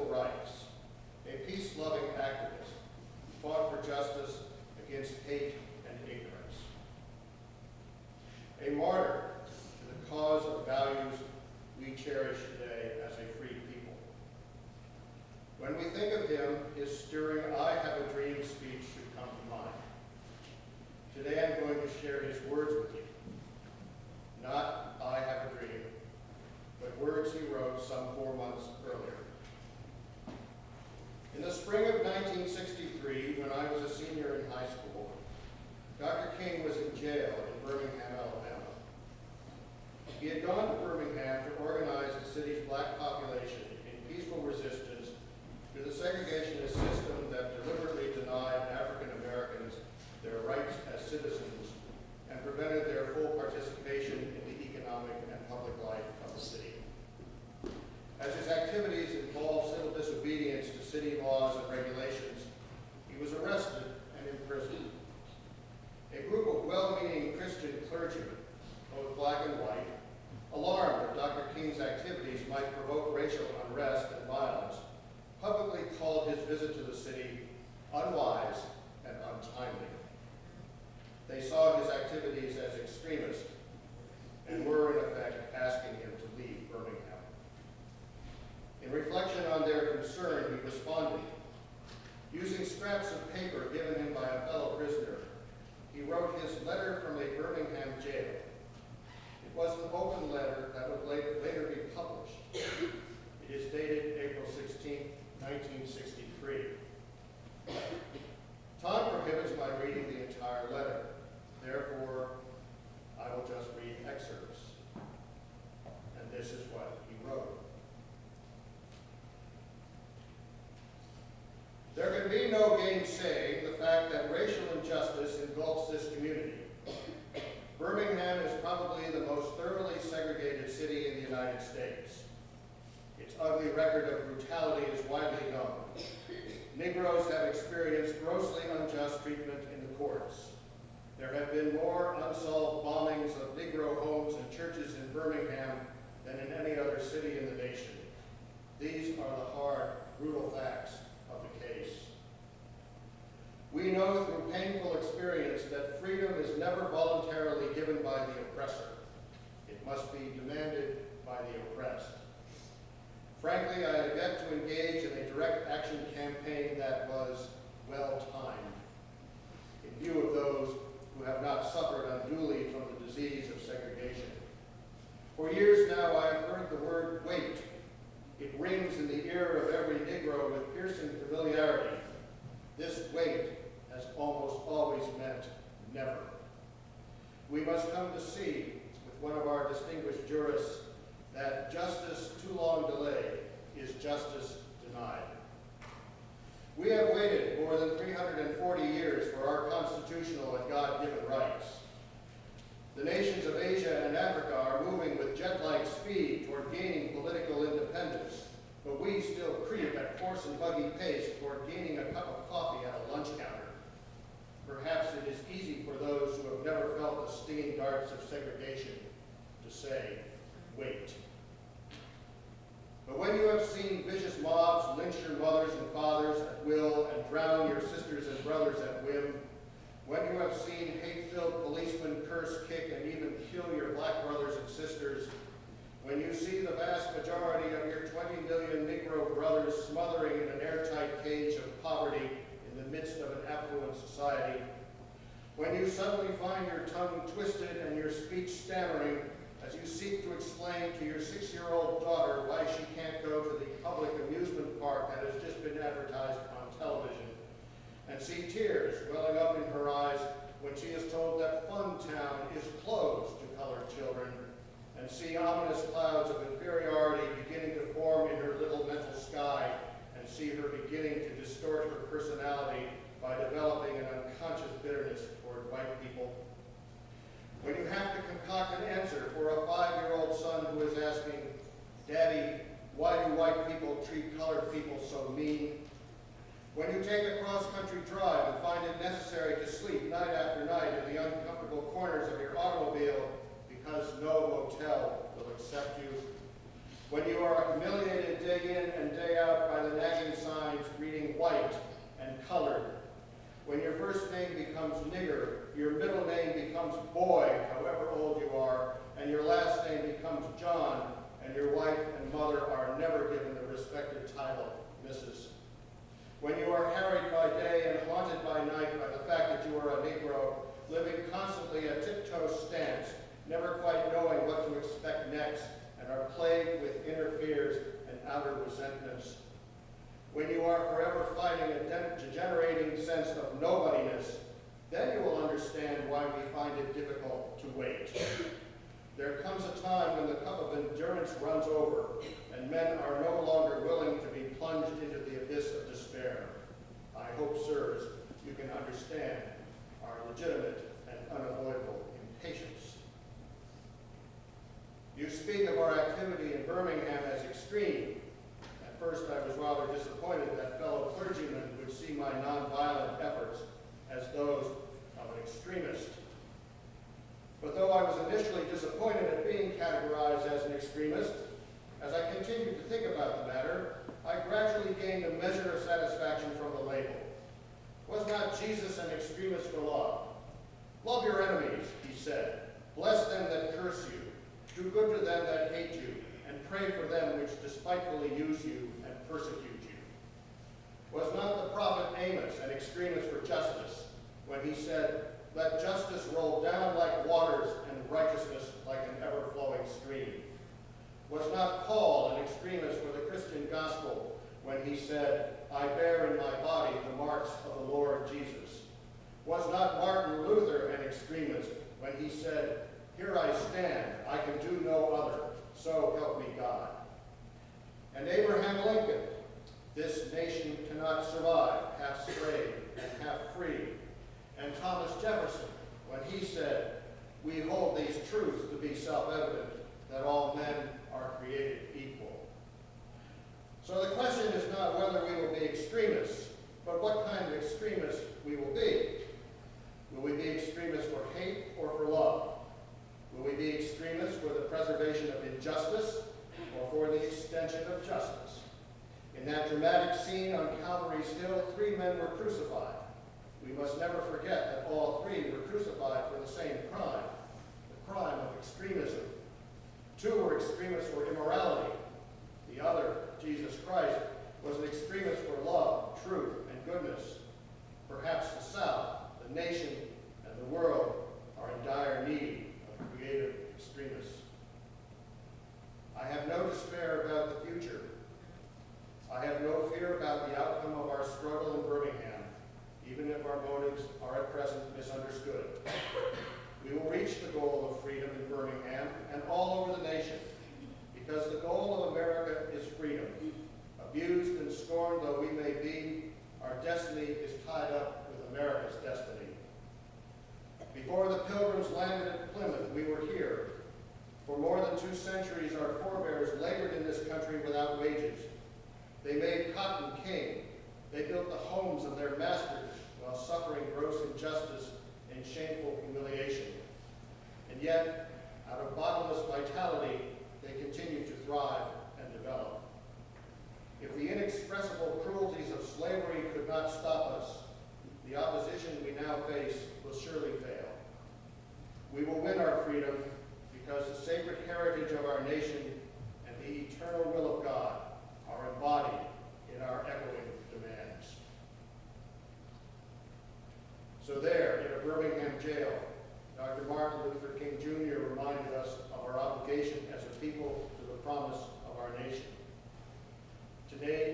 civil rights, a peace-loving activist, fought for justice against hate and ignorance. A martyr to the cause of values we cherish today as a free people. When we think of him, his stirring "I have a dream" speech should come to mind. Today I'm going to share his words with you. Not "I have a dream," but words he wrote some 4 months earlier. In the spring of 1963, when I was a senior in high school, Dr. King was in jail in Birmingham, Alabama. He had gone to Birmingham to organize the city's black population in peaceful resistance to the segregationist system that deliberately denied African Americans their rights as citizens and prevented their full participation in the economic and public life of the city. As his activities involved civil disobedience to city laws and regulations, he was arrested and imprisoned. A group of well-meaning Christian clergymen, both black and white, alarmed that Dr. King's activities might provoke racial unrest and violence, publicly called his visit to the city unwise and untimely. They saw his activities as extremist and were, in effect, asking him to leave Birmingham. In reflection on their concern, he responded. Using scraps of paper given him by a fellow prisoner, he wrote his letter from a Birmingham jail. It was an open letter that would later be published. It is dated April 16, 1963. Time prohibits my reading the entire letter. Therefore, I will just read excerpts. And this is what he wrote. There can be no gainsaying the fact that racial injustice engulfs this community. Birmingham is probably the most thoroughly segregated city in the United States. Its ugly record of brutality is widely known. Negroes have experienced grossly unjust treatment in the courts. There have been more unsolved bombings of Negro homes and churches in Birmingham than in any other city in the nation. These are the hard, brutal facts of the case. We know through painful experience that freedom is never voluntarily given by the oppressor. It must be demanded by the oppressed. Frankly, I have yet to engage in a direct action campaign that was well-timed, in view of those who have not suffered unduly from the disease of segregation. For years now, I have heard the word "wait." It rings in the ear of every Negro with piercing familiarity. This "wait" has almost always meant never. We must come to see, with one of our distinguished jurists, that justice too long delayed is justice denied. We have waited more than 340 years for our constitutional and God-given rights. The nations of Asia and Africa are moving with jet-like speed toward gaining political independence, but we still creep at horse and buggy pace toward gaining a cup of coffee at a lunch counter. Perhaps it is easy for those who have never felt the stinging darts of segregation to say, "Wait." But when you have seen vicious mobs lynch your mothers and fathers at will and drown your sisters and brothers at whim, when you have seen hate-filled policemen curse, kick, and even kill your black brothers and sisters, when you see the vast majority of your 20 million Negro brothers smothering in an airtight cage of poverty in the midst of an affluent society, when you suddenly find your tongue twisted and your speech stammering as you seek to explain to your 6-year-old daughter why she can't go to the public amusement park that has just been advertised on television, and see tears welling up in her eyes when she is told that Funtown is closed to colored children, and see ominous clouds of inferiority beginning to form in her little mental sky, and see her beginning to distort her personality by developing an unconscious bitterness toward white people. When you have to concoct an answer for a 5-year-old son who is asking, "Daddy, why do white people treat colored people so mean?" When you take a cross-country drive and find it necessary to sleep night after night in the uncomfortable corners of your automobile because no motel will accept you. When you are humiliated day in and day out by the colored. When your first name becomes nigger, your middle name becomes boy, however old you are, and your last name becomes John, and your wife and mother are never given the respected title, Mrs. When you are harried by day and haunted by night by the fact that you are a Negro, living constantly a tiptoe stance, never quite knowing what to expect next, and are plagued with inner fears and outer resentments. When you are forever fighting a degenerating sense of nobodiness, then you will understand why we find it difficult to wait. There comes a time when the cup of endurance runs over, and men are no longer willing to be plunged into the abyss of despair. I hope, sirs, you can understand our legitimate and unavoidable impatience. You speak of our activity in Birmingham as extreme. At first, I was rather disappointed that fellow clergymen would see my nonviolent efforts as those of an extremist. But though I was initially disappointed at being categorized as an extremist, as I continued to think about the matter, I gradually gained a measure of satisfaction from the label. Was not Jesus an extremist for love? Love your enemies, he said. Bless them that curse you. Do good to them that hate you, and pray for them which despitefully use you and persecute you. Was not the prophet Amos an extremist for justice when he said, let justice roll down like waters and righteousness like an ever-flowing stream? Was not Paul an extremist for the Christian gospel when he said, I bear in my body the marks of the Lord Jesus? Was not Martin Luther an extremist when he said, here I stand, I can do no other, so help me God? And Abraham Lincoln, this nation cannot survive half slave and half free. And Thomas Jefferson, when he said, we hold these truths to be self-evident, that all men are created equal. So the question is not whether we will be extremists, but what kind of extremists we will be. Will we be extremists for hate or for love? Will we be extremists for the preservation of injustice or for the extension of justice? In that dramatic scene on Calvary's Hill, 3 men were crucified. We must never forget that all 3 were crucified for the same crime, the crime of extremism. 2 were extremists for immorality. The other, Jesus Christ, was an extremist for love, truth, and goodness. Perhaps the South, the nation, and the world are in dire need of creative extremists. I have no despair about the future. I have no fear about the outcome of our struggle in Birmingham, even if our motives are at present misunderstood. We will reach the goal of freedom in Birmingham and all over the nation, because the goal of America is freedom. Abused and scorned though we may be, our destiny is tied up with America's destiny. Before the Pilgrims landed at Plymouth, we were here. For more than 2 centuries, our forebears labored in this country without wages. They made cotton king. They built the homes of their masters while suffering gross injustice and shameful humiliation. And yet, out of bottomless vitality, they continued to thrive and develop. If the inexpressible cruelties of slavery could not stop us, the opposition we now face will surely fail. We will win our freedom because the sacred heritage of our nation and the eternal will of God are embodied in our echoing demands. So there, in a Birmingham jail, Dr. Martin Luther King Jr. reminded us of our obligation as a people to the promise of our nation. Today,